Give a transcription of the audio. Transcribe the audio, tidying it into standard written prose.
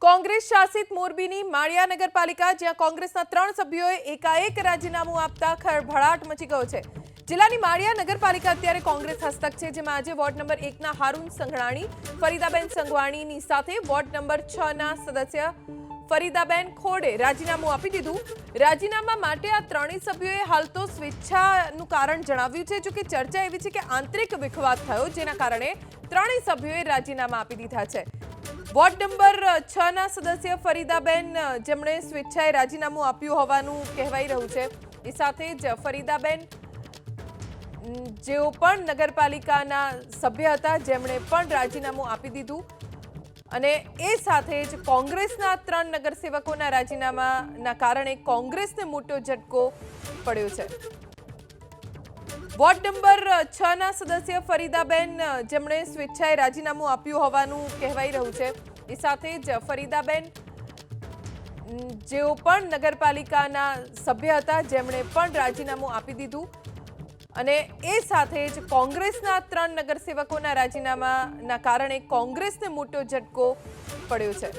કોંગ્રેસ શાસિત મોરબીની માળિયા નગરપાલિકા જ્યાં કોંગ્રેસના 3 સભ્યોએ એકાએક રાજીનામું આપતા ખળભળાટ મચી ગયો છે। જિલ્લાની માળિયા નગરપાલિકા અત્યારે કોંગ્રેસ હસ્તક છે, જેમાં આજે વોર્ડ નંબર 1 ના હારૂન સંઘાણી, ફરીદાબેન સંઘવાણીની સાથે વોર્ડ નંબર 6 ના સદસ્ય ફરીદાબેન ખોડે રાજીનામું આપી દીધું। રાજીનામા માટે આ ત્રણેય સભ્યોએ હાલ તો સ્વેચ્છાનું કારણ જણાવ્યું છે, જો કે ચર્ચા એવી છે કે આંતરિક વિખવાદ થયો, જેના કારણે ત્રણેય સભ્યોએ રાજીનામા આપી દીધા છે। વોર્ડ નંબર 6 ના સદસ્ય ફરીદાબેન જેમણે સ્વેચ્છાએ રાજીનામું આપ્યું હોવાનું કહેવાઈ રહ્યું છે, એ સાથે જ ફરીદાબેન જેઓ પણ નગરપાલિકાના સભ્ય હતા, જેમણે પણ રાજીનામું આપી દીધું અને એ સાથે જ કોંગ્રેસના 3 નગરસેવકોના રાજીનામાના કારણે કોંગ્રેસને મોટો ઝટકો પડ્યો છે। વોર્ડ નંબર 6 ના સદસ્ય ફરીદાબેન જેમણે સ્વેચ્છાએ રાજીનામું આપ્યું હોવાનું કહેવાઈ રહ્યું છે, એ સાથે જ ફરીદાબેન જેઓ પણ નગરપાલિકાના સભ્ય હતા, જેમણે પણ રાજીનામું આપી દીધું અને એ સાથે જ કોંગ્રેસના 3 નગરસેવકોના રાજીનામાના કારણે કોંગ્રેસને મોટો ઝટકો પડ્યો છે।